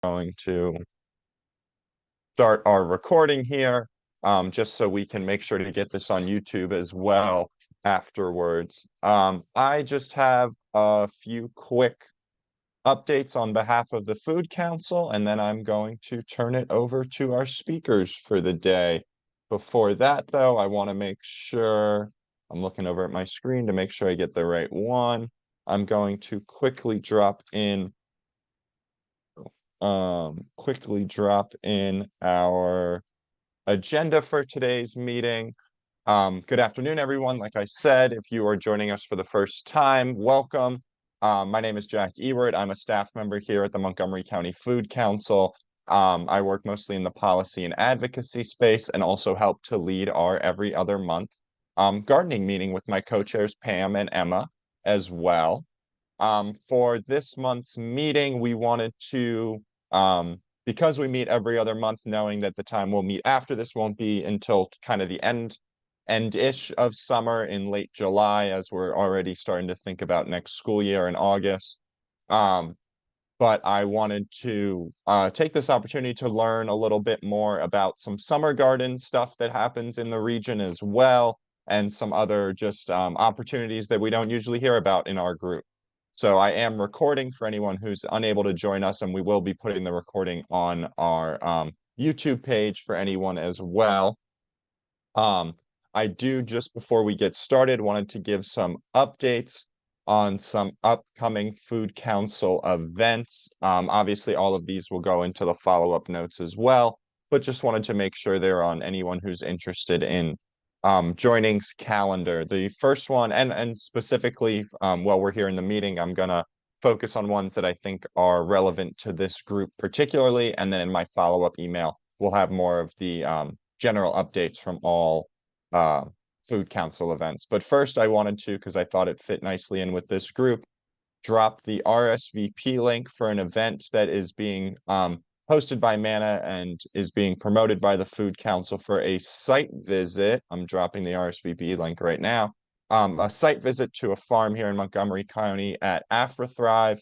going to start our recording here, just so we can make sure to get this on YouTube as well afterwards. I just have a few quick updates on behalf of the Food Council, and then I'm going to turn it over to our speakers for the day. Before that, though, I want to make sure I'm looking over at my screen to make sure I get the right one. I'm going to quickly drop in our agenda for today's meeting. Good afternoon, everyone. Like I said, if you are joining us for the first time, welcome. My name is Jack Ewert. I'm a staff member here at the Montgomery County Food Council. I work mostly in the policy and advocacy space and also help to lead our every other month gardening meeting with my co-chairs Pam and Emma as well. For this month's meeting, we wanted to, because we meet every other month, knowing that the time we'll meet after this won't be until kind of the end-ish of summer in late July, as we're already starting to think about next school year in August. But I wanted to take this opportunity to learn a little bit more about some summer garden stuff that happens in the region as well, and some other just opportunities that we don't usually hear about in our group. So I am recording for anyone who's unable to join us, and we will be putting the recording on our YouTube page for anyone as well. I do, just before we get started, wanted to give some updates on some upcoming Food Council events. Obviously, all of these will go into the follow-up notes as well, but just wanted to make sure they're on anyone who's interested in joining's calendar. The first one, and specifically while we're here in the meeting, I'm gonna focus on ones that I think are relevant to this group particularly, and then in my follow-up email, we'll have more of the general updates from all Food Council events. But first, I wanted to, because I thought it fit nicely in with this group, drop the RSVP link for an event that is being hosted by MANA and is being promoted by the Food Council for a site visit. I'm dropping the RSVP link right now. A site visit to a farm here in Montgomery County at AfriThrive.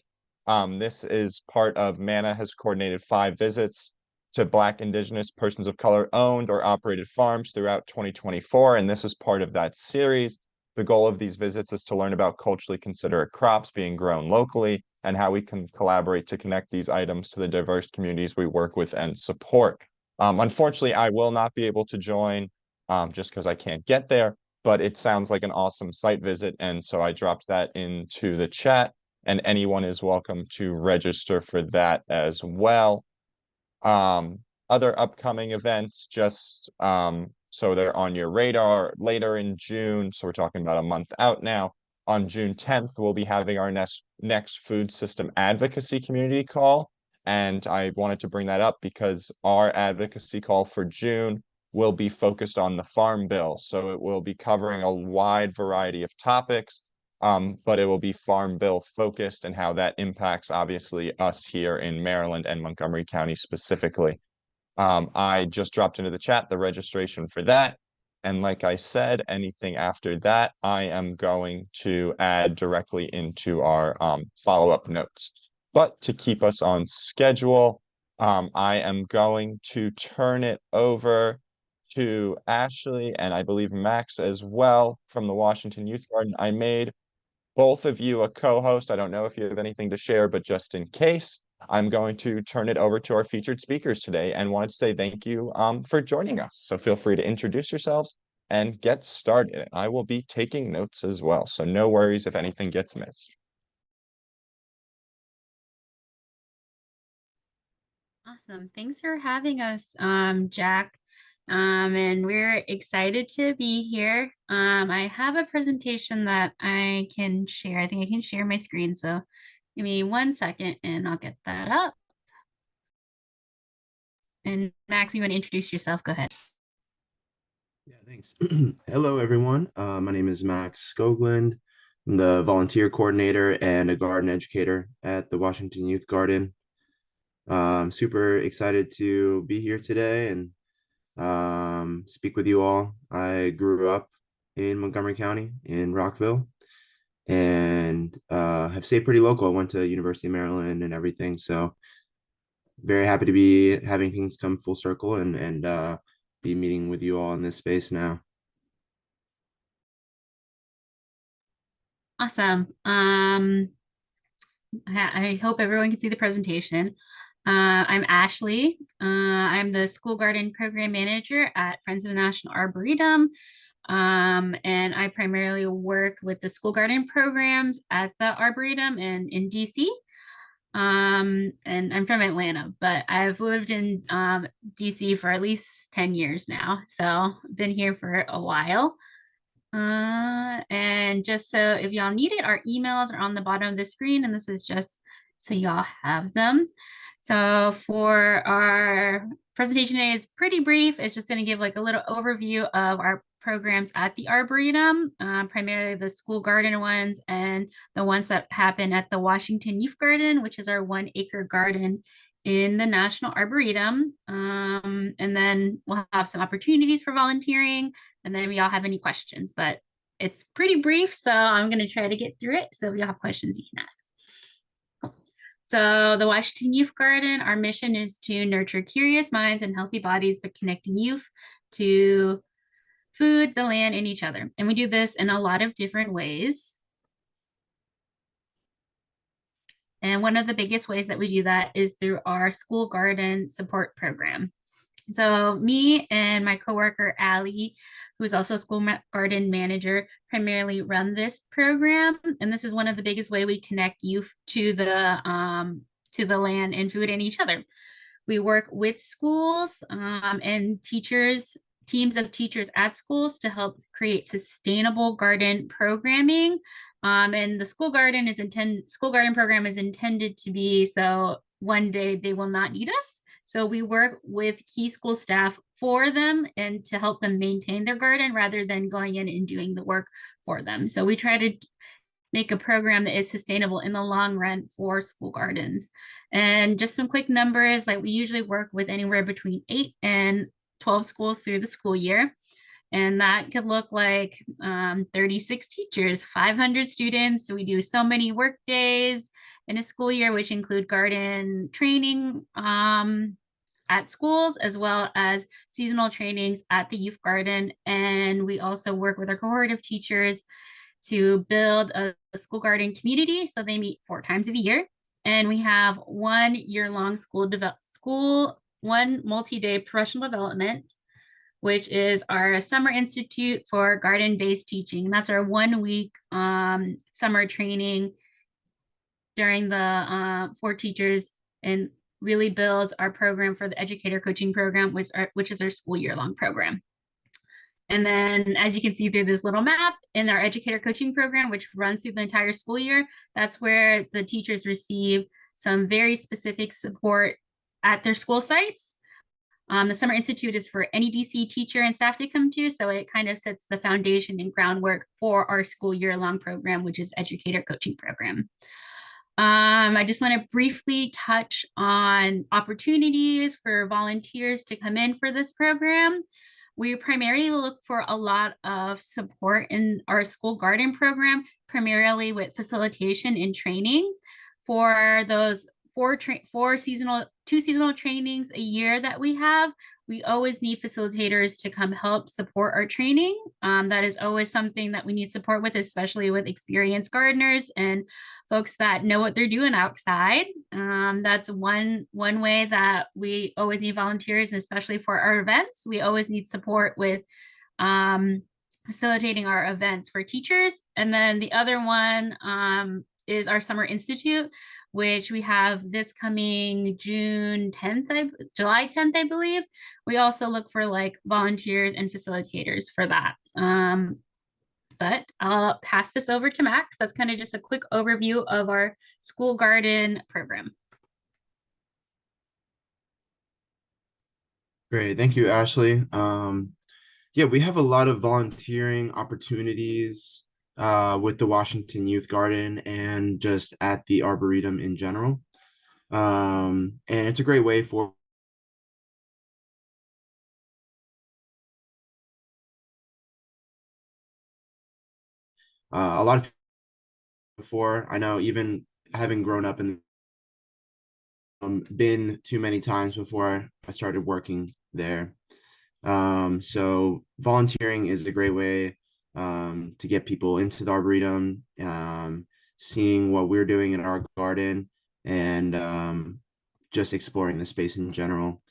This is part of MANA has coordinated 5 visits to Black, Indigenous, persons of color owned or operated farms throughout 2024, and this is part of that series. The goal of these visits is to learn about culturally considerate crops being grown locally and how we can collaborate to connect these items to the diverse communities we work with and support. Unfortunately, I will not be able to join just because I can't get there, but it sounds like an awesome site visit, and so I dropped that into the chat, and anyone is welcome to register for that as well. Other upcoming events, just so they're on your radar later in June. So we're talking about a month out now. On June 10th, we'll be having our next food system advocacy community call. And I wanted to bring that up because our advocacy call for June will be focused on the Farm Bill. So it will be covering a wide variety of topics, but it will be Farm Bill focused and how that impacts, obviously, us here in Maryland and Montgomery County specifically. I just dropped into the chat the registration for that. And like I said, anything after that, I am going to add directly into our follow-up notes. But to keep us on schedule, I am going to turn it over to Ashley and I believe Max as well from the Washington Youth Garden. I made both of you a co-host. I don't know if you have anything to share, but just in case, I'm going to turn it over to our featured speakers today and wanted to say thank you for joining us. So feel free to introduce yourselves and get started. I will be taking notes as well, so no worries if anything gets missed. Awesome. Thanks for having us, Jack. And we're excited to be here. I have a presentation that I can share. I think I can share my screen. So give me 1 second and I'll get that up. And Max, you want to introduce yourself? Go ahead. Yeah, thanks. Hello, everyone. My name is Max Skoglund. I'm the volunteer coordinator and a garden educator at the Washington Youth Garden. I'm super excited to be here today and speak with you all. I grew up in Montgomery County in Rockville and have stayed pretty local. I went to University of Maryland and everything. So very happy to be having things come full circle and be meeting with you all in this space now. Awesome. I hope everyone can see the presentation. I'm Ashley. I'm the School Garden Program Manager at Friends of the National Arboretum. And I primarily work with the school garden programs at the Arboretum and in DC. And I'm from Atlanta, but I've lived in DC for at least 10 years now. So I've been here for a while. And just so if y'all need it, our emails are on the bottom of the screen, and this is just so y'all have them. So for our presentation today, it's pretty brief. It's just going to give like a little overview of our programs at the Arboretum, primarily the school garden ones and the ones that happen at the Washington Youth Garden, which is our 1 acre garden in the National Arboretum. And then we'll have some opportunities for volunteering, and then if y'all have any questions, but it's pretty brief, so I'm going to try to get through it. So if y'all have questions, you can ask. So the Washington Youth Garden, our mission is to nurture curious minds and healthy bodies by connecting youth to food, the land, and each other. And we do this in a lot of different ways. And one of the biggest ways that we do that is through our school garden support program. So me and my coworker, Allie, who's also a school garden manager, primarily run this program. And this is one of the biggest way we connect youth to the land and food and each other. We work with schools and teachers, teams of teachers at schools to help create sustainable garden programming. And the school garden program is intended to be so one day they will not need us. So we work with key school staff for them and to help them maintain their garden rather than going in and doing the work for them. So we try to make a program that is sustainable in the long run for school gardens. And just some quick numbers, like we usually work with anywhere between 8 and 12 schools through the school year. And that could look like 36 teachers, 500 students. So we do so many work days in a school year, which include garden training at schools, as well as seasonal trainings at the youth garden. And we also work with our cohort of teachers to build a school garden community. So they meet 4 times a year. And we have 1 year-long one multi-day professional development, which is our summer institute for garden-based teaching. That's our 1 week summer training during the for teachers, and really builds our program for the educator coaching program, which is our school year-long program. And then as you can see through this little map in our educator coaching program, which runs through the entire school year, that's where the teachers receive some very specific support at their school sites. The Summer Institute is for any DC teacher and staff to come to, so it kind of sets the foundation and groundwork for our school year-long program, which is educator coaching program. I just want to briefly touch on opportunities for volunteers to come in for this program. We primarily look for a lot of support in our school garden program, primarily with facilitation and training for those two seasonal trainings a year that we have. We always need facilitators to come help support our training. That is always something that we need support with, especially with experienced gardeners and folks that know what they're doing outside. That's one way that we always need volunteers, especially for our events. We always need support with facilitating our events for teachers. And then the other one is our Summer Institute, which we have this coming July 10th, I believe. We also look for like volunteers and facilitators for that. But I'll pass this over to Max. That's kind of just a quick overview of our school garden program. Great, thank you, Ashley. Yeah, we have a lot of volunteering opportunities with the Washington Youth Garden and just at the Arboretum in general. And it's a great way for a lot of before. I know even having grown up in been too many times before I started working there. So volunteering is a great way to get people into the Arboretum, seeing what we're doing in our garden, and just exploring the space in general.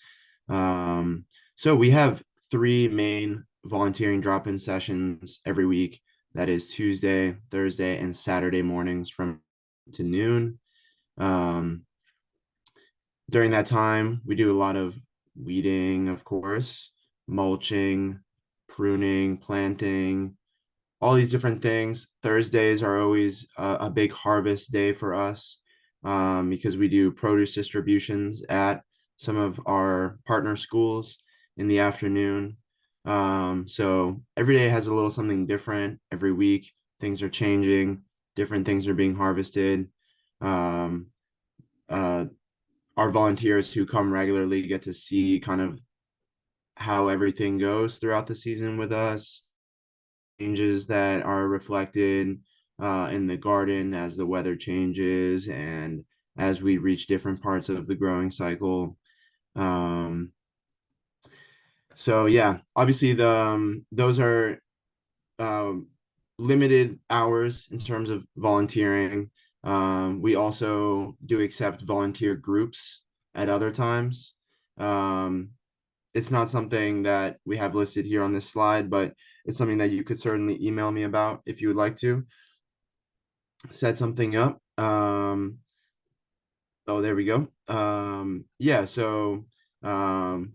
Um, so we have three main volunteering drop-in sessions every week. That is Tuesday, Thursday, and Saturday mornings from to noon. Um, During that time, we do a lot of weeding, of course, mulching, pruning, planting, all these different things. Thursdays are always a big harvest day for us because we do produce distributions at some of our partner schools in the afternoon. So every day has a little something different. Every week, things are changing, different things are being harvested. Um, uh, our volunteers who come regularly get to see kind of how everything goes throughout the season with us, changes that are reflected in the garden as the weather changes and as we reach different parts of the growing cycle. Um, so yeah, obviously those are um, limited hours in terms of volunteering. We also do accept volunteer groups at other times. Um, it's not something that we have listed here on this slide, but it's something that you could certainly email me about if you would like to set something up. Oh, there we go. Yeah, so um,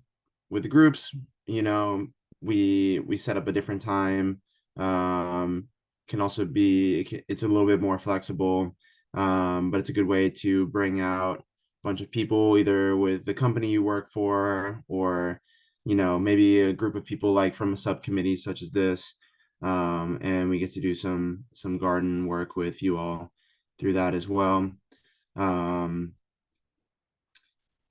with the groups, you know, we set up a different time. Can also be it's a little bit more flexible, but it's a good way to bring out a bunch of people either with the company you work for or maybe a group of people like from a subcommittee such as this. And we get to do some garden work with you all through that as well. Um,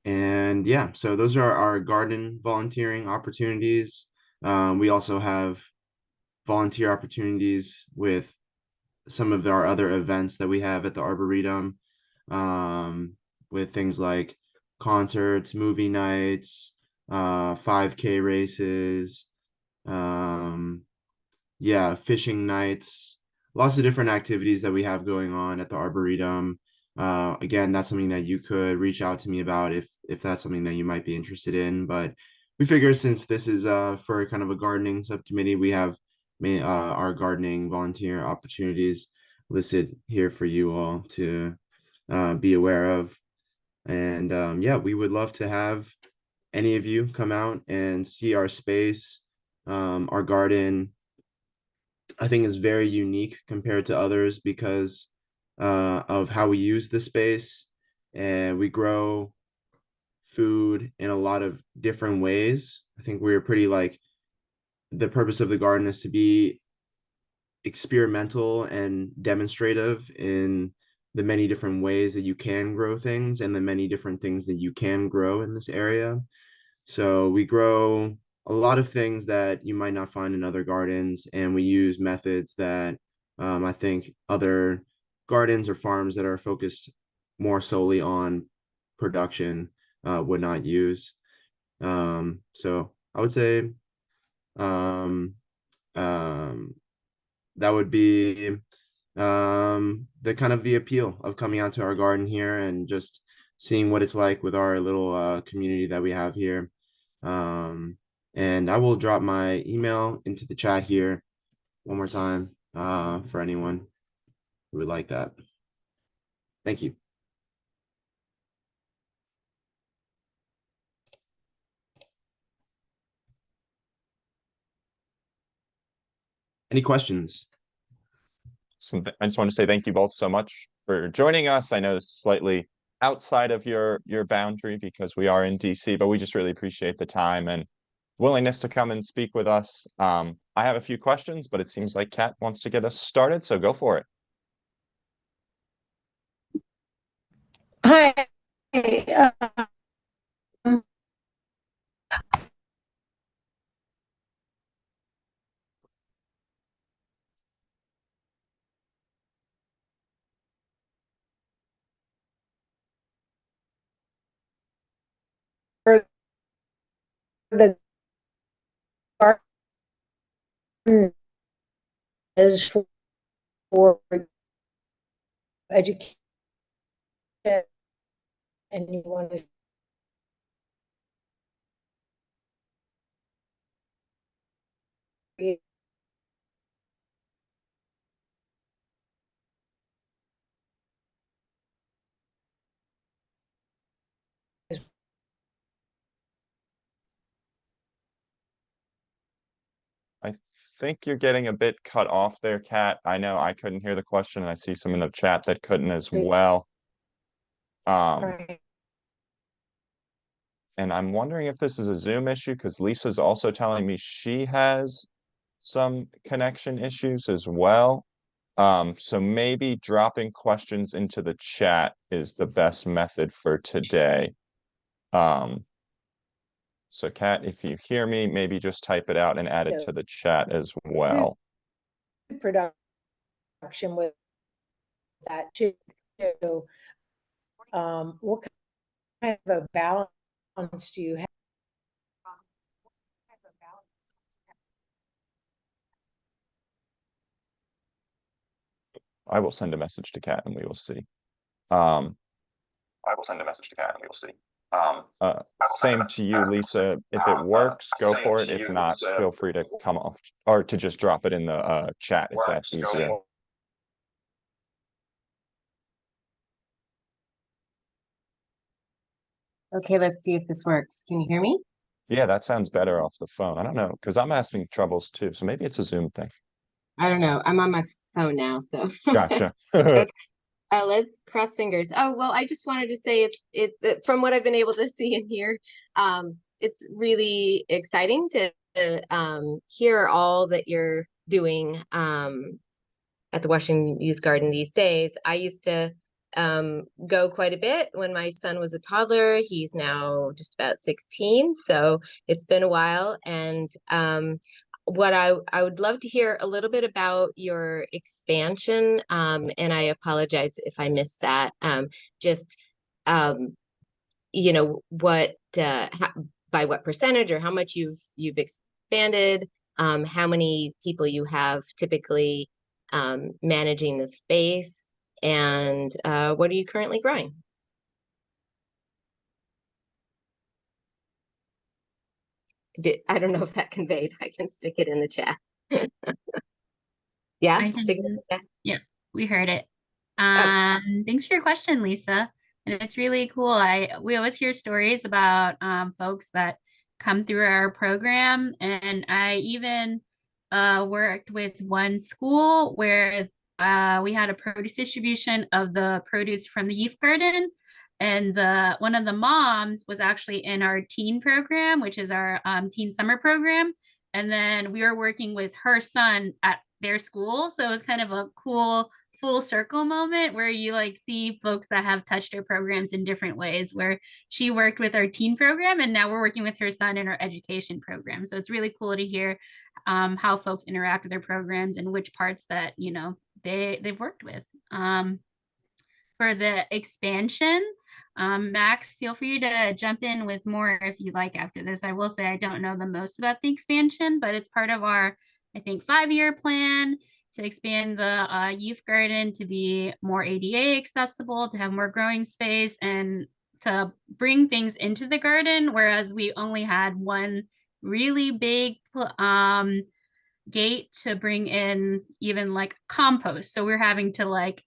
and yeah, so those are our garden volunteering opportunities. We also have volunteer opportunities with some of our other events that we have at the Arboretum, um, with things like concerts, movie nights, 5K races, um, yeah, fishing nights, lots of different activities that we have going on at the Arboretum. Again, that's something that you could reach out to me about if that's something that you might be interested in. But we figure since this is for kind of a gardening subcommittee, we have our gardening volunteer opportunities listed here for you all to be aware of. And yeah, we would love to have any of you come out and see our space, our garden. I think is very unique compared to others because of how we use the space, and we grow food in a lot of different ways. I think we're pretty like the purpose of the garden is to be experimental and demonstrative in the many different ways that you can grow things and the many different things that you can grow in this area. So we grow a lot of things that you might not find in other gardens, and we use methods that I think other gardens or farms that are focused more solely on production would not use. So I would say um, um, that would be the kind of the appeal of coming out to our garden here and just seeing what it's like with our little community that we have here. And I will drop my email into the chat here one more time for anyone who would like that. Thank you. Any questions? So I just want to say thank you both so much for joining us. I know this is slightly outside of your boundary because we are in DC, but we just really appreciate the time and willingness to come and speak with us. I have a few questions, but it seems like Kat wants to get us started, so go for it. Hi. Um, the garden is for education, and you want to create I think you're getting a bit cut off there, Kat. I know I couldn't hear the question, and I see some in the chat that couldn't as well. And I'm wondering if this is a Zoom issue, because Lisa's also telling me she has some connection issues as well. So maybe dropping questions into the chat is the best method for today. So Kat, if you hear me, maybe just type it out and add it to the chat as well. production with that too. What kind of a balance do you have? I will send a message to Kat and we will see. I will send a message to Kat and we will see. Same to you, Lisa. If it works, go for it. If not, feel free to come off or to just drop it in the chat if that's easier. Okay, let's see if this works. Can you hear me? Yeah, that sounds better off the phone. I don't know, because I'm having troubles too. So maybe it's a Zoom thing. I don't know. I'm on my phone now, so. Gotcha. Okay. Let's cross fingers. Oh, well, I just wanted to say from what I've been able to see and hear, it's really exciting to hear all that you're doing at the Washington Youth Garden these days. I used to go quite a bit when my son was a toddler. He's now just about 16, so it's been a while. And what I would love to hear a little bit about your expansion, and I apologize if I missed that. Just you know, what by what percentage or how much you've expanded, how many people you have typically managing the space, and what are you currently growing? I don't know if that conveyed. I can stick it in the chat. Yeah, stick it in the chat. Yeah, we heard it. Oh. Thanks for your question, Lisa. And it's really cool. We always hear stories about folks that come through our program, and I even worked with one school where we had a produce distribution of the produce from the youth garden, and one of the moms was actually in our teen program, which is our teen summer program. And then we were working with her son at their school, so it was kind of a cool full circle moment where you like see folks that have touched our programs in different ways, where she worked with our teen program and now we're working with her son in our education program. So it's really cool to hear how folks interact with their programs and which parts that, you know, they've worked with. For the expansion, Max, feel free to jump in with more if you like after this. I will say I don't know the most about the expansion, but it's part of our, I think, 5-year plan to expand the youth garden to be more ADA accessible, to have more growing space, and to bring things into the garden, whereas we only had one really big gate to bring in even like compost. So we're having to like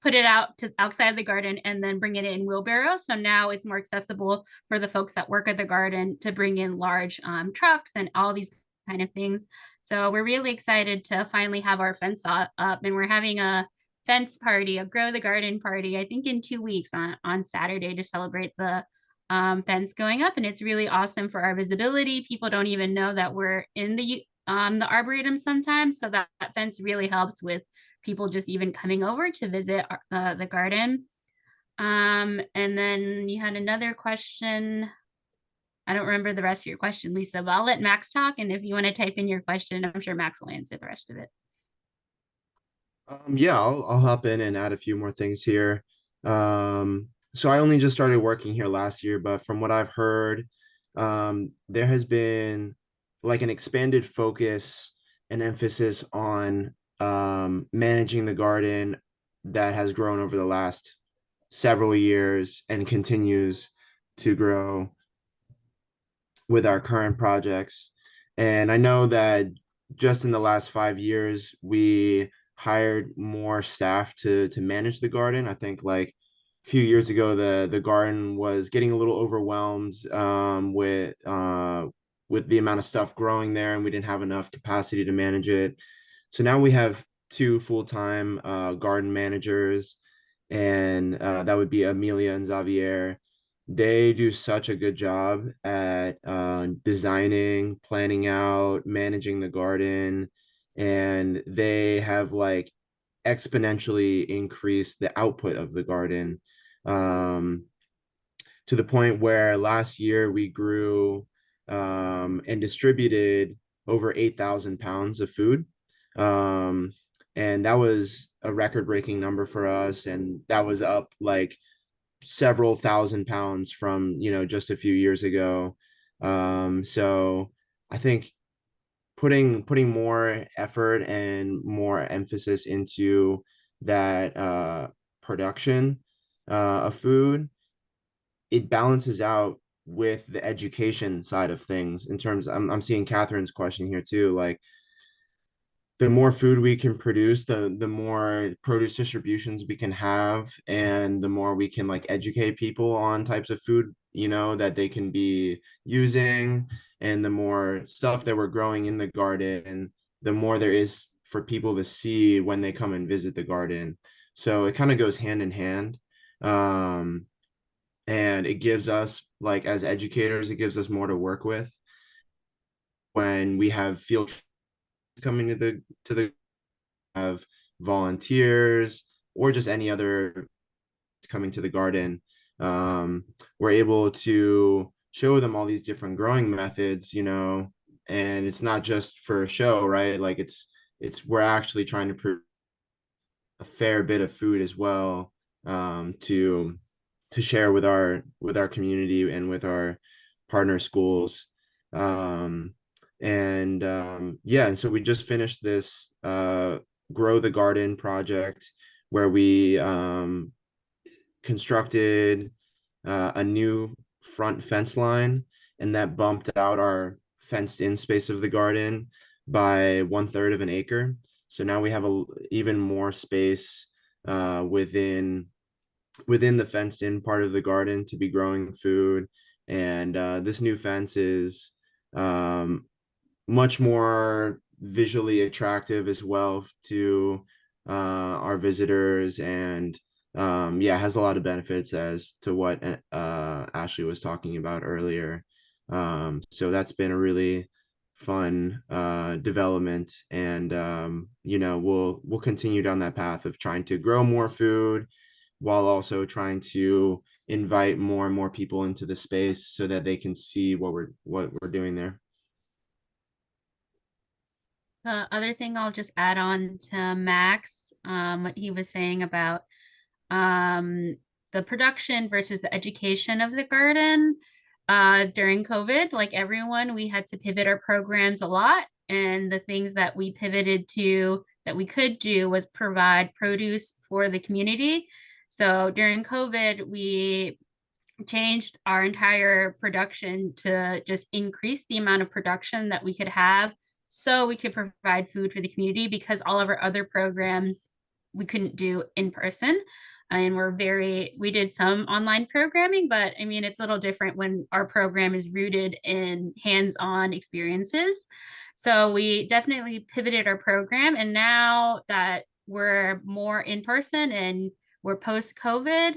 put it out to outside the garden and then bring it in wheelbarrows. So now it's more accessible for the folks that work at the garden to bring in large trucks and all these kind of things. So we're really excited to finally have our fence up, and we're having a fence party, a grow the garden party, I think in 2 weeks on Saturday to celebrate the fence going up. And it's really awesome for our visibility. People don't even know that we're in the arboretum sometimes. So that fence really helps with people just even coming over to visit the garden. And then you had another question. I don't remember the rest of your question, Lisa, but I'll let Max talk. And if you want to type in your question, I'm sure Max will answer the rest of it. Yeah, I'll hop in and add a few more things here. so I only just started working here last year, but from what I've heard, there has been like an expanded focus and emphasis on managing the garden that has grown over the last several years and continues to grow with our current projects. And I know that just in the last 5 years, we hired more staff to manage the garden. I think like a few years ago, the garden was getting a little overwhelmed with the amount of stuff growing there, and we didn't have enough capacity to manage it. So now we have two full-time garden managers, and that would be Amelia and Xavier. They do such a good job at designing, planning out, managing the garden, and they have like exponentially increased the output of the garden, um, to the point where last year we grew and distributed over 8,000 pounds of food. Um, and that was a record-breaking number for us, and that was up like several thousand pounds from, just a few years ago. So I think putting more effort and more emphasis into that production of food, it balances out with the education side of things. In terms, I'm seeing Catherine's question here too, like the more food we can produce, the more produce distributions we can have, and the more we can like educate people on types of food, that they can be using, and the more stuff that we're growing in the garden, the more there is for people to see when they come and visit the garden. So it kind of goes hand in hand. Um, and it gives us, like, as educators, it gives us more to work with when we have field trips coming to the have volunteers or just any other coming to the garden. We're able to show them all these different growing methods, and it's not just for a show, right? Like it's we're actually trying to produce a fair bit of food as well, to share with our community and with our partner schools. Yeah, and so we just finished this Grow the Garden project, where we constructed a new front fence line, and that bumped out our fenced in space of the garden by 1/3 of an acre. So now we have even more space within the fenced in part of the garden to be growing food. And this new fence is much more visually attractive as well to our visitors, and yeah, has a lot of benefits as to what Ashley was talking about earlier. So that's been a really fun development, and we'll continue down that path of trying to grow more food while also trying to invite more and more people into the space so that they can see what we're doing there. The other thing I'll just add on to Max, what he was saying about um, the production versus the education of the garden. During COVID, like everyone, we had to pivot our programs a lot. And the things that we pivoted to that we could do was provide produce for the community. So during COVID, we changed our entire production to just increase the amount of production that we could have so we could provide food for the community, because all of our other programs we couldn't do in person. And we did some online programming, but I mean, it's a little different when our program is rooted in hands-on experiences. So we definitely pivoted our program. And now that we're more in person and we're post COVID,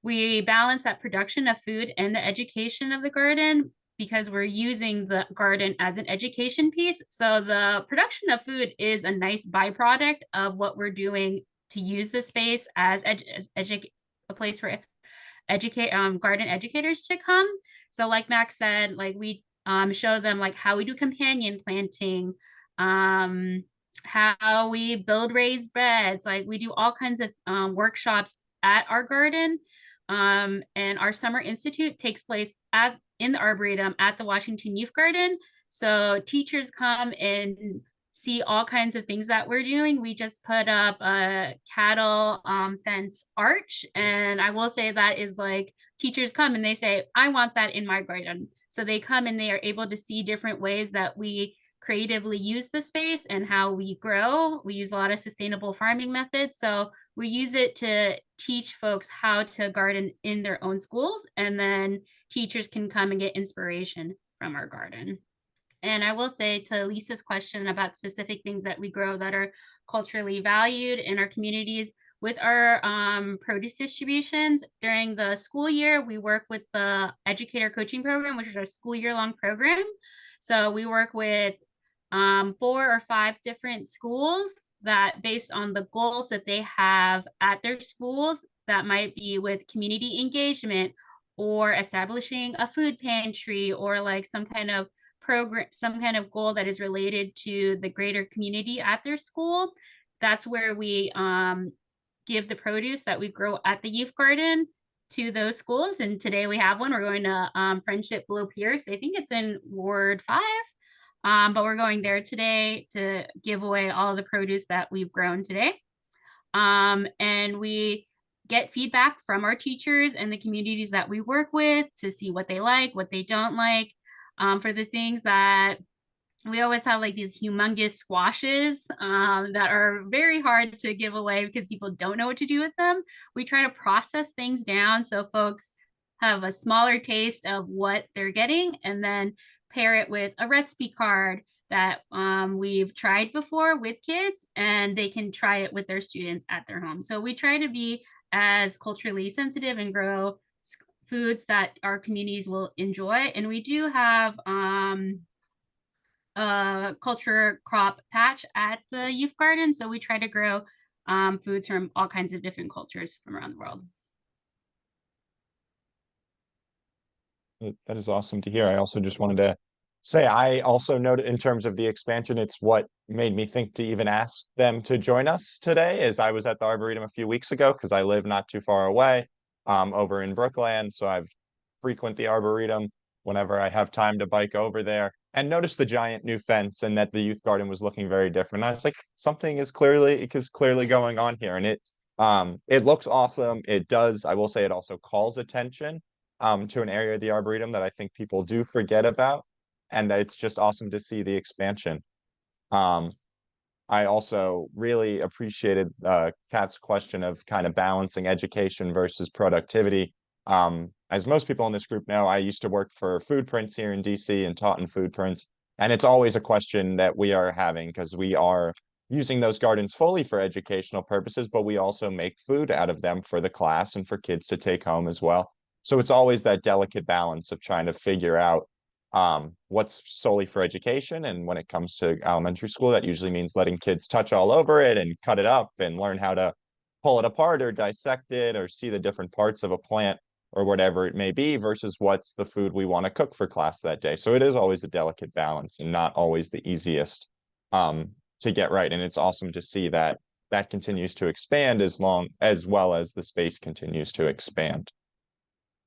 we balance that production of food and the education of the garden, because we're using the garden as an education piece. So the production of food is a nice byproduct of what we're doing to use the space as a place for garden educators to come. So like Max said, like we show them like how we do companion planting, how we build raised beds. Like we do all kinds of workshops at our garden, And our Summer Institute takes place in the Arboretum at the Washington Youth Garden. So teachers come and see all kinds of things that we're doing. We just put up a cattle fence arch. And I will say that is like teachers come and they say, I want that in my garden. So they come and they are able to see different ways that we creatively use the space and how we grow. We use a lot of sustainable farming methods. So we use it to teach folks how to garden in their own schools. And then teachers can come and get inspiration from our garden. And I will say to Lisa's question about specific things that we grow that are culturally valued in our communities, with our produce distributions during the school year, we work with the educator coaching program, which is our school year long program. So we work with 4 or 5 different schools that, based on the goals that they have at their schools, that might be with community engagement or establishing a food pantry or like some kind of program, some kind of goal that is related to the greater community at their school. That's where we give the produce that we grow at the youth garden to those schools. And today we have one. We're going to Friendship Below Pierce. I think it's in Ward 5. But we're going there today to give away all the produce that we've grown today. And we get feedback from our teachers and the communities that we work with to see what they like, what they don't like. For the things that we always have, like these humongous squashes that are very hard to give away because people don't know what to do with them. We try to process things down so folks have a smaller taste of what they're getting, and then pair it with a recipe card that we've tried before with kids, and they can try it with their students at their home. So we try to be as culturally sensitive and grow foods that our communities will enjoy. And we do have a culture crop patch at the youth garden. So we try to grow foods from all kinds of different cultures from around the world. That is awesome to hear. I also just wanted to say, I also noted in terms of the expansion, it's what made me think to even ask them to join us today, as I was at the Arboretum a few weeks ago, because I live not too far away over in Brookland. So I've frequent the Arboretum whenever I have time to bike over there, and noticed the giant new fence and that the youth garden was looking very different. I was like, something is clearly going on here. And it looks awesome. It does, I will say, it also calls attention to an area of the Arboretum that I think people do forget about. And it's just awesome to see the expansion. I also really appreciated Kat's question of kind of balancing education versus productivity. As most people in this group know, I used to work for Food Prints here in DC and taught in Food Prints. And it's always a question that we are having, because we are using those gardens fully for educational purposes, but we also make food out of them for the class and for kids to take home as well. So it's always that delicate balance of trying to figure out what's solely for education. And when it comes to elementary school, that usually means letting kids touch all over it and cut it up and learn how to pull it apart or dissect it or see the different parts of a plant or whatever it may be, versus what's the food we want to cook for class that day. So it is always a delicate balance and not always the easiest to get right. And it's awesome to see that that continues to expand as well as the space continues to expand.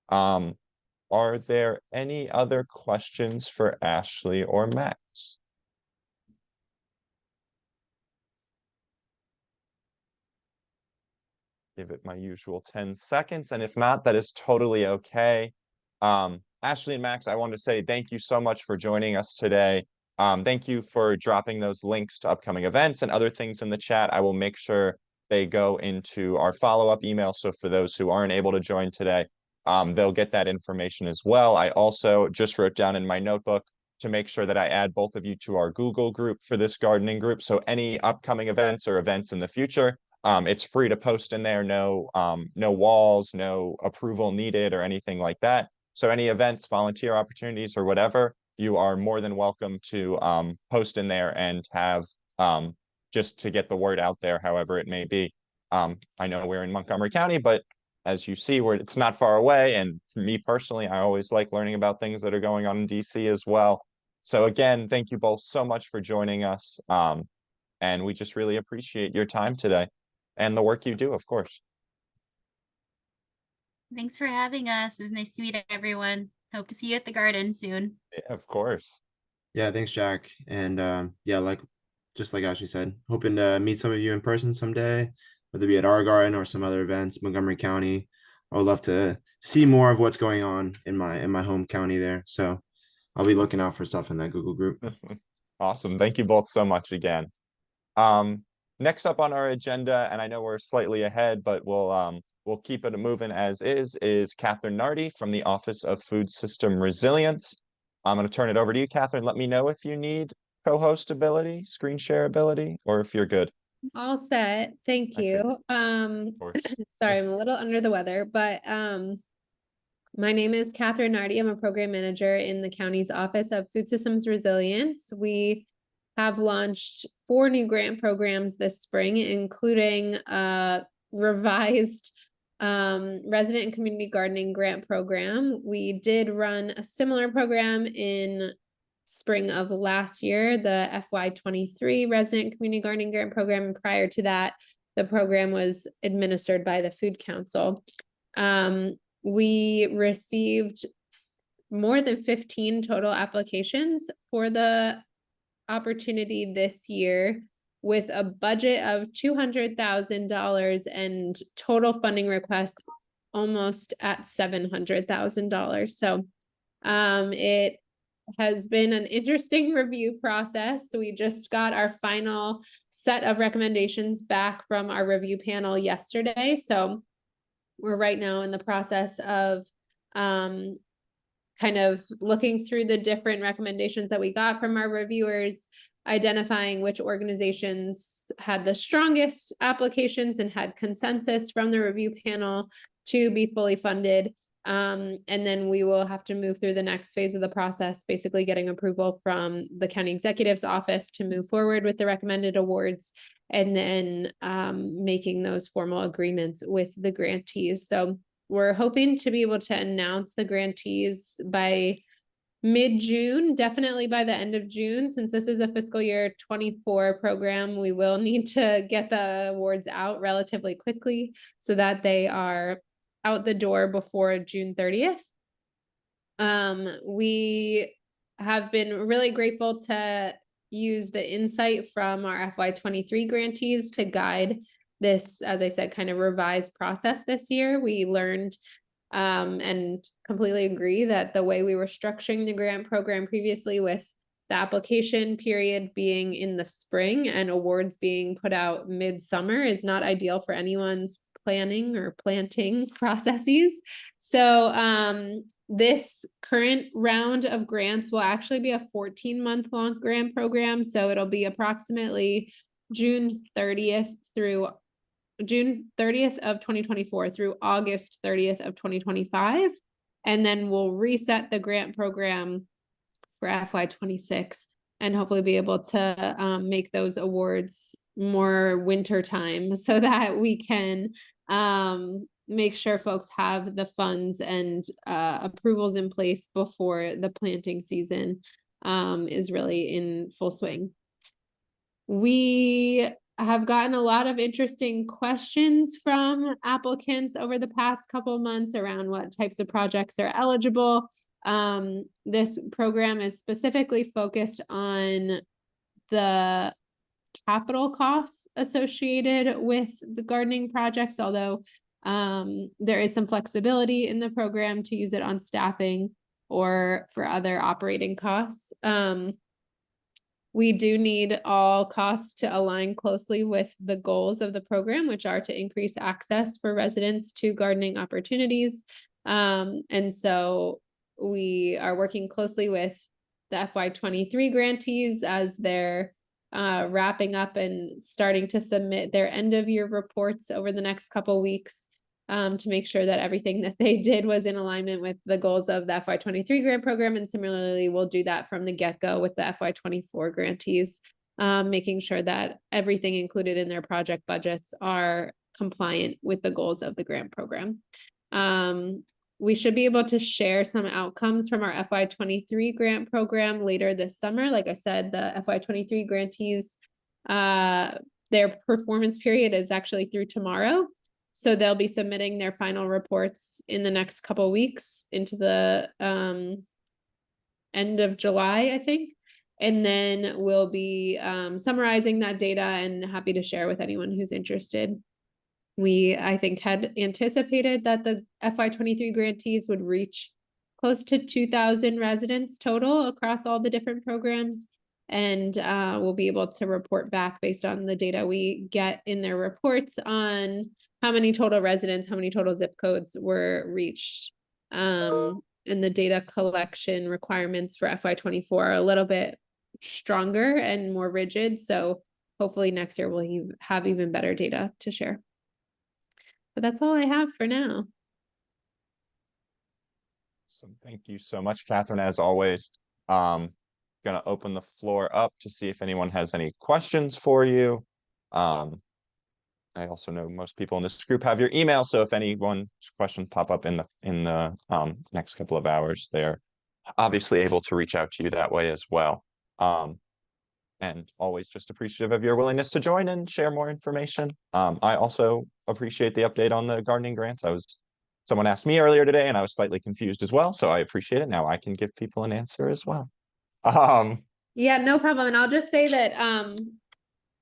Are there any other questions for Ashley or Max? Give it my usual 10 seconds, and if not, that is totally okay. Ashley and Max, I want to say thank you so much for joining us today. Thank you for dropping those links to upcoming events and other things in the chat. I will make sure they go into our follow-up email. So for those who aren't able to join today, they'll get that information as well. I also just wrote down in my notebook to make sure that I add both of you to our Google group for this gardening group. So any upcoming events or events in the future, it's free to post in there. No walls, no approval needed or anything like that. So any events, volunteer opportunities or whatever, you are more than welcome to post in there and have just to get the word out there, however it may be. I know we're in Montgomery County, but as you see, it's not far away. And for me personally, I always like learning about things that are going on in DC as well. So again, thank you both so much for joining us. And we just really appreciate your time today and the work you do, of course. Thanks for having us. It was nice to meet everyone. Hope to see you at the garden soon. Yeah, of course. Yeah, thanks, Jack. And yeah, just like Ashley said, hoping to meet some of you in person someday, whether it be at our garden or some other events, Montgomery County. I would love to see more of what's going on in my home county there. So I'll be looking out for stuff in that Google group. Awesome. Thank you both so much again. Next up on our agenda, and I know we're slightly ahead, but we'll keep it moving as is Catherine Nardi from the Office of Food System Resilience. I'm going to turn it over to you, Catherine. Let me know if you need co-host ability, screen share ability, or if you're good. All set. Thank I figured. you. Of course. Sorry, I'm a little under the weather, but my name is Catherine Nardi. I'm a program manager in the county's Office of Food Systems Resilience. We have launched 4 new grant programs this spring, including a revised resident and community gardening grant program. We did run a similar program in spring of last year, the FY23 resident community gardening grant program. And prior to that, the program was administered by the Food Council. We received more than 15 total applications for the opportunity this year, with a budget of $200,000 and total funding requests almost at $700,000. So it has been an interesting review process. We just got our final set of recommendations back from our review panel yesterday. So we're right now in the process of kind of looking through the different recommendations that we got from our reviewers, identifying which organizations had the strongest applications and had consensus from the review panel to be fully funded. And then we will have to move through the next phase of the process, basically getting approval from the county executive's office to move forward with the recommended awards, and then making those formal agreements with the grantees. So we're hoping to be able to announce the grantees by mid-June, definitely by the end of June. Since this is a fiscal year 24 program, we will need to get the awards out relatively quickly so that they are out the door before June 30th. We have been really grateful to use the insight from our FY23 grantees to guide this, as I said, kind of revised process this year. We learned and completely agree that the way we were structuring the grant program previously, with the application period being in the spring and awards being put out mid-summer, is not ideal for anyone's planning or planting processes. So this current round of grants will actually be a 14-month long grant program. So it'll be approximately June 30th of 2024 through August 30th of 2025. And then we'll reset the grant program for FY26 and hopefully be able to make those awards more winter time so that we can make sure folks have the funds and approvals in place before the planting season is really in full swing. We have gotten a lot of interesting questions from applicants over the past couple of months around what types of projects are eligible. This program is specifically focused on the capital costs associated with the gardening projects, although there is some flexibility in the program to use it on staffing or for other operating costs. We do need all costs to align closely with the goals of the program, which are to increase access for residents to gardening opportunities. And so we are working closely with the FY23 grantees as they're wrapping up and starting to submit their end of year reports over the next couple weeks to make sure that everything that they did was in alignment with the goals of the FY23 grant program. And similarly, we'll do that from the get-go with the FY24 grantees, making sure that everything included in their project budgets are compliant with the goals of the grant program. We should be able to share some outcomes from our FY23 grant program later this summer. Like I said, the FY23 grantees, their performance period is actually through tomorrow. So they'll be submitting their final reports in the next couple weeks into the end of July, I think. And then we'll be summarizing that data and happy to share with anyone who's interested. We, I think, had anticipated that the FY23 grantees would reach close to 2,000 residents total across all the different programs. And we'll be able to report back based on the data we get in their reports on how many total residents, how many total zip codes were reached. And the data collection requirements for FY24 are a little bit stronger and more rigid. So hopefully next year we'll have even better data to share. But that's all I have for now. So thank you so much, Catherine, as always. Gonna open the floor up to see if anyone has any questions for you. I also know most people in this group have your email, so if anyone's questions pop up in the next couple of hours, they're obviously able to reach out to you that way as well. And always just appreciative of your willingness to join and share more information. I also appreciate the update on the gardening grants. Someone asked me earlier today and I was slightly confused as well, so I appreciate it. Now I can give people an answer as well. Yeah, no problem. And I'll just say that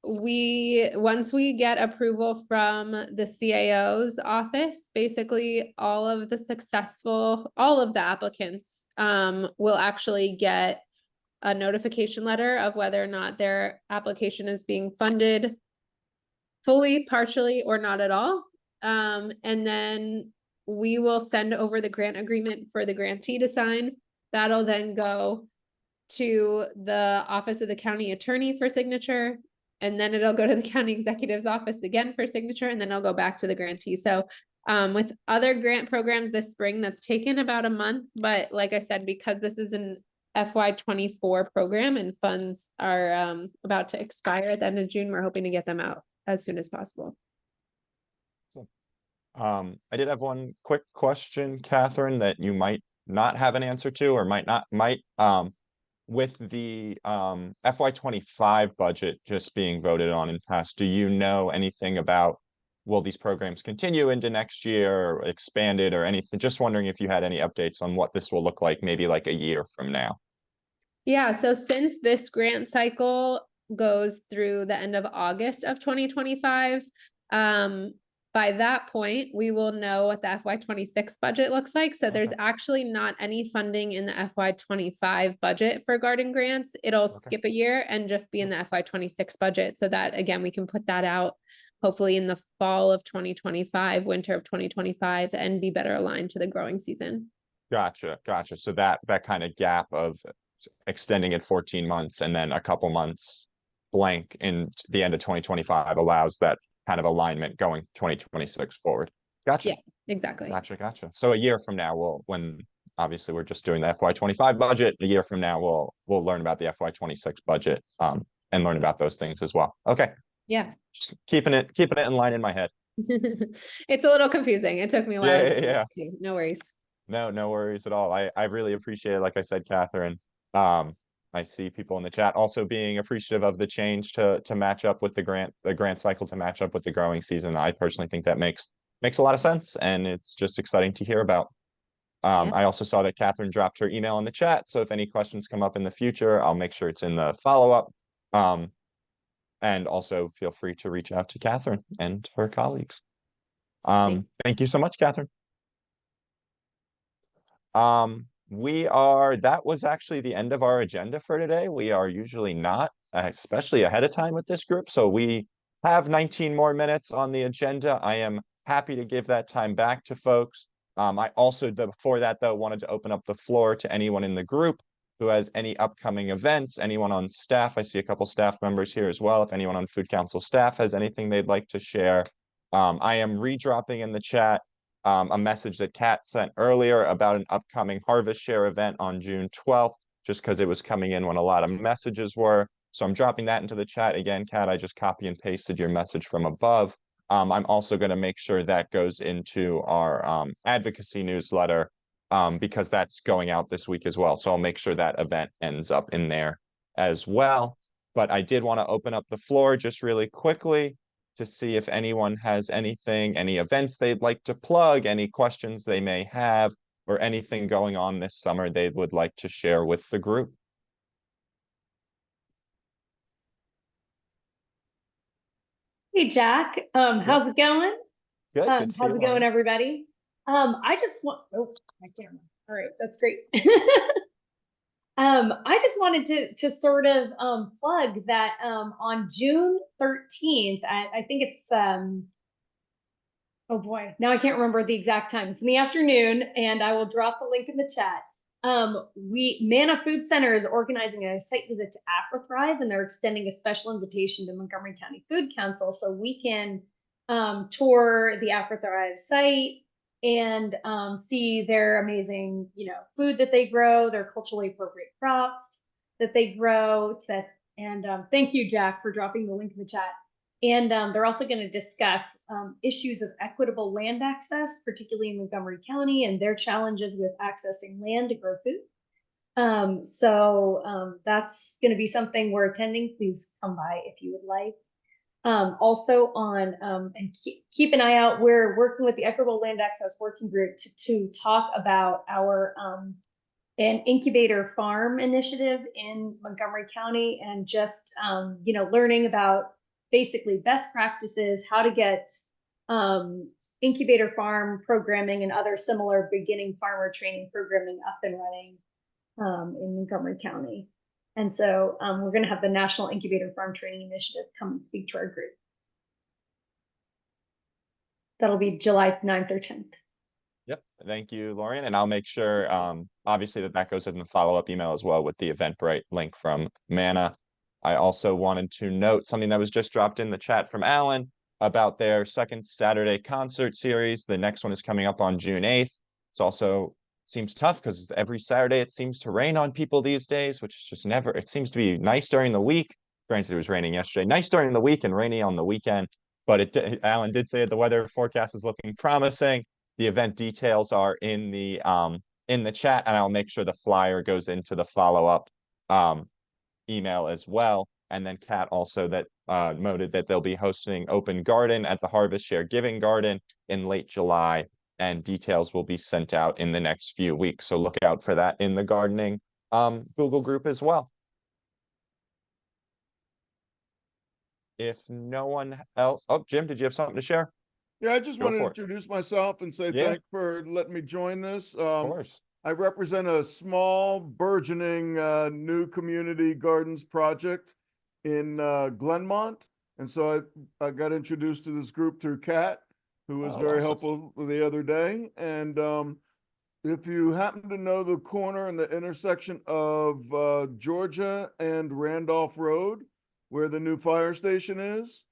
once we get approval from the CAO's office, basically all of the applicants will actually get a notification letter of whether or not their application is being funded fully, partially, or not at all. And then we will send over the grant agreement for the grantee to sign. That'll then go to the office of the county attorney for signature, and then it'll go to the county executive's office again for signature, and then it'll go back to the grantee. So with other grant programs this spring, that's taken about a month, but like I said, because this is an FY24 program and funds are about to expire at the end of June, we're hoping to get them out as soon as possible. I did have one quick question, Catherine, that you might not have an answer to, or might with the FY25 budget just being voted on and passed, do you know anything about, will these programs continue into next year or expanded or anything? Just wondering if you had any updates on what this will look like, maybe like a year from now. Yeah, so since this grant cycle goes through the end of August of 2025, by that point, we will know what the FY26 budget looks like. So there's actually not any funding in the FY25 budget for garden grants. It'll skip a year and just be in the FY26 budget. So that, again, we can put that out hopefully in the fall of 2025, winter of 2025, and be better aligned to the growing season. Gotcha. So that kind of gap of extending it 14 months and then a couple months blank in the end of 2025 allows that kind of alignment going 2026 forward. Gotcha. Yeah, exactly. Gotcha. So a year from now, when obviously we're just doing the FY25 budget, a year from now, we'll learn about the FY26 budget and learn about those things as well. Okay. Yeah. Just keeping it in line in my head. It's a little confusing. It took me a while. Yeah. No worries. No worries at all. I really appreciate it. Like I said, Catherine, I see people in the chat also being appreciative of the change to match up with the grant cycle to match up with the growing season. I personally think that makes a lot of sense, and it's just exciting to hear about. I also saw that Catherine dropped her email in the chat, so if any questions come up in the future, I'll make sure it's in the follow-up. And also feel free to reach out to Catherine and her colleagues. Thank you so much, Catherine. That was actually the end of our agenda for today. We are usually not, especially ahead of time with this group. So we have 19 more minutes on the agenda. I am happy to give that time back to folks. I also, before that though, wanted to open up the floor to anyone in the group who has any upcoming events, anyone on staff. I see a couple staff members here as well. If anyone on Food Council staff has anything they'd like to share. I am redropping in the chat a message that Kat sent earlier about an upcoming Harvest Share event on June 12th, just because it was coming in when a lot of messages were. So I'm dropping that into the chat. Again, Kat, I just copy and pasted your message from above. I'm also going to make sure that goes into our advocacy newsletter because that's going out this week as well. So I'll make sure that event ends up in there as well. But I did want to open up the floor just really quickly to see if anyone has anything, any events they'd like to plug, any questions they may have, or anything going on this summer they would like to share with the group. Hey Jack, how's it going? Good, good to see How's you, it going, Lauren. everybody? I just want, oh, my camera. All right, that's great. I just wanted to sort of plug that on June 13th, I think it's oh boy, now I can't remember the exact time. It's in the afternoon, and I will drop the link in the chat. Manna Food Center is organizing a site visit to AfriThrive, and they're extending a special invitation to Montgomery County Food Council so we can tour the AfriThrive site and see their amazing, food that they grow, their culturally appropriate crops that they grow. And thank you, Jack, for dropping the link in the chat. And they're also going to discuss issues of equitable land access, particularly in Montgomery County, and their challenges with accessing land to grow food. So that's going to be something we're attending. Please come by if you would like. Also on, and keep an eye out, we're working with the Equitable Land Access Working Group to talk about our an incubator farm initiative in Montgomery County, and just learning about basically best practices, how to get incubator farm programming and other similar beginning farmer training programming up and running in Montgomery County. And so we're going to have the National Incubator Farm Training Initiative come and speak to our group. That'll be July 9th or 10th. Yep. Thank you, Lauren. And I'll make sure, obviously, that goes in the follow-up email as well with the Eventbrite link from Manna. I also wanted to note something that was just dropped in the chat from Alan about their second Saturday concert series. The next one is coming up on June 8th. It's also seems tough because every Saturday it seems to rain on people these days, which is just never, it seems to be nice during the week. Granted, it was raining yesterday, nice during the week and rainy on the weekend. But Alan did say the weather forecast is looking promising. The event details are in the chat, and I'll make sure the flyer goes into the follow-up email as well. And then Kat also noted that they'll be hosting Open Garden at the Harvest Share Giving Garden in late July, and details will be sent out in the next few weeks. So look out for that in the gardening Google group as well. If no one else, oh, Jim, did you have something to share? Yeah, I just Go wanted to for it. introduce myself and say Yeah. thanks for letting me join this. Of course. I represent a small, burgeoning new community gardens project in Glenmont. And so I got introduced to this group through Kat, who was very awesome. helpful the other day. And if you happen to know the corner and the intersection of Georgia and Randolph Road, where the new fire station is,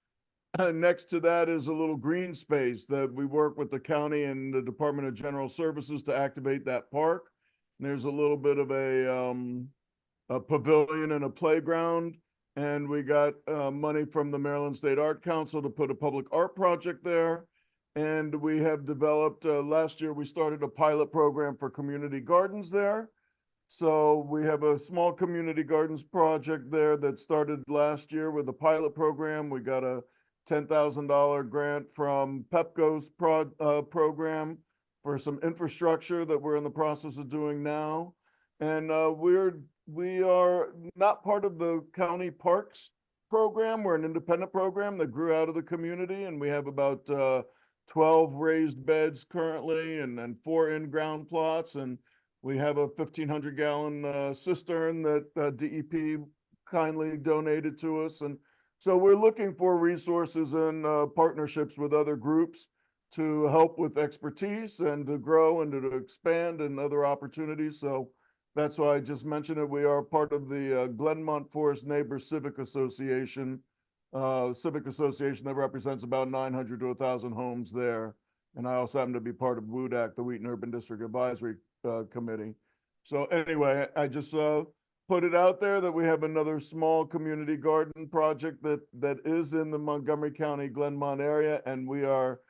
next to that is a little green space that we work with the county and the Department of General Services to activate that park. And there's a little bit of a pavilion and a playground. And we got money from the Maryland State Art Council to put a public art project there. And we have developed, last year we started a pilot program for community gardens there. So we have a small community gardens project there that started last year with a pilot program. We got a $10,000 grant from Pepco's program for some infrastructure that we're in the process of doing now. And we are not part of the county parks program. We're an independent program that grew out of the community, and we have about 12 raised beds currently and 4 in-ground plots. And we have a 1,500 gallon cistern that DEP kindly donated to us. And so we're looking for resources and partnerships with other groups to help with expertise and to grow and to expand and other opportunities. So that's why I just mentioned it. We are part of the Glenmont Forest Neighbors Civic Association that represents about 900 to 1,000 homes there. And I also happen to be part of WUDAC, the Wheaton Urban District Advisory Committee. So anyway, I just put it out there that we have another small community garden project that is in the Montgomery County, Glenmont area, and we are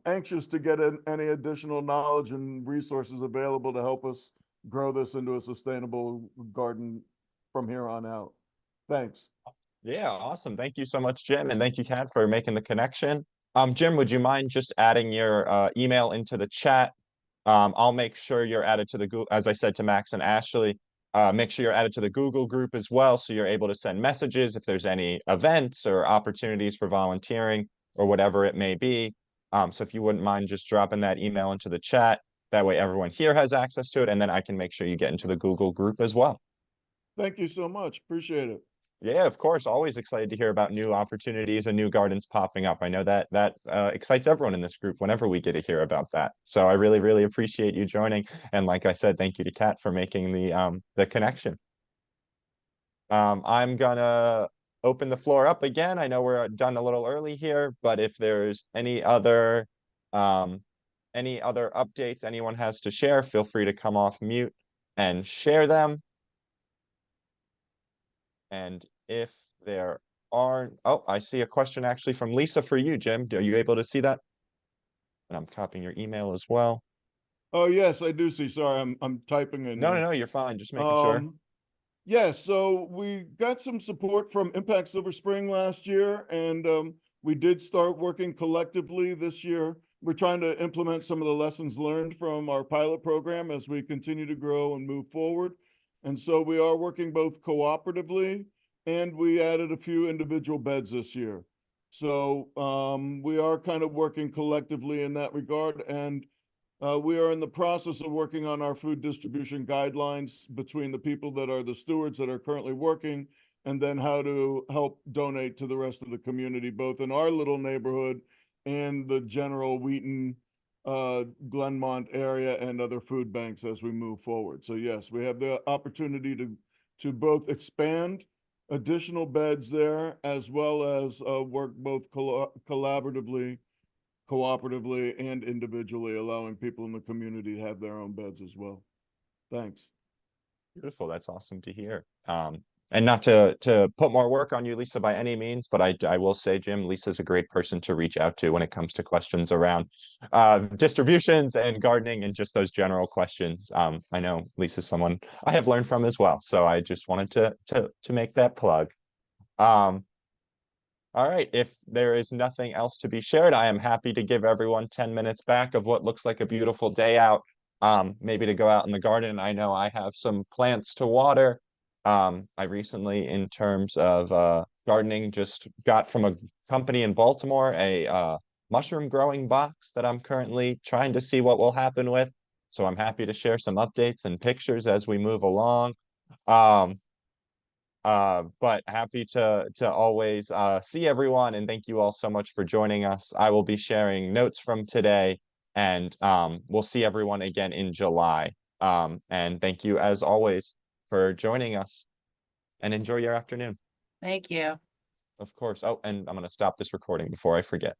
anxious to get any additional knowledge and resources available to help us grow this into a sustainable garden from here on out. Thanks. Yeah, awesome. Thank you so much, Jim, and thank you, Kat, for making the connection. Jim, would you mind just adding your email into the chat? I'll make sure you're added to the Google, as I said to Max and Ashley, make sure you're added to the Google group as well, so you're able to send messages if there's any events or opportunities for volunteering or whatever it may be. So if you wouldn't mind just dropping that email into the chat, that way everyone here has access to it, and then I can make sure you get into the Google group as well. Thank you so much. Appreciate it. Yeah, of course. Always excited to hear about new opportunities and new gardens popping up. I know that excites everyone in this group whenever we get to hear about that. So I really, really appreciate you joining. And like I said, thank you to Kat for making the connection. I'm gonna open the floor up again. I know we're done a little early here, but if there's any other updates anyone has to share, feel free to come off mute and share them. And if there are, oh, I see a question actually from Lisa for you, Jim. Are you able to see that? And I'm copying your email as well. Oh, yes, I do see. Sorry, I'm typing in No, here. you're fine. Just making sure. Yeah, so we got some support from Impact Silver Spring last year, and we did start working collectively this year. We're trying to implement some of the lessons learned from our pilot program as we continue to grow and move forward. And so we are working both cooperatively, and we added a few individual beds this year. So we are kind of working collectively in that regard, and we are in the process of working on our food distribution guidelines between the people that are the stewards that are currently working, and then how to help donate to the rest of the community, both in our little neighborhood and the general Wheaton, Glenmont area and other food banks as we move forward. So yes, we have the opportunity to both expand additional beds there, as well as work both collaboratively, cooperatively, and individually, allowing people in the community to have their own beds as well. Thanks. Beautiful. That's awesome to hear. And not to put more work on you, Lisa, by any means, but I will say, Jim, Lisa's a great person to reach out to when it comes to questions around distributions and gardening and just those general questions. I know Lisa's someone I have learned from as well, so I just wanted to make that plug. All right, if there is nothing else to be shared, I am happy to give everyone 10 minutes back of what looks like a beautiful day out. Maybe to go out in the garden. I know I have some plants to water. I recently, in terms of gardening, just got from a company in Baltimore a mushroom growing box that I'm currently trying to see what will happen with. So I'm happy to share some updates and pictures as we move along. But happy to always see everyone, and thank you all so much for joining us. I will be sharing notes from today, and we'll see everyone again in July. And thank you as always for joining us, and enjoy your afternoon. Thank you. Of course. Oh, and I'm going to stop this recording before I forget.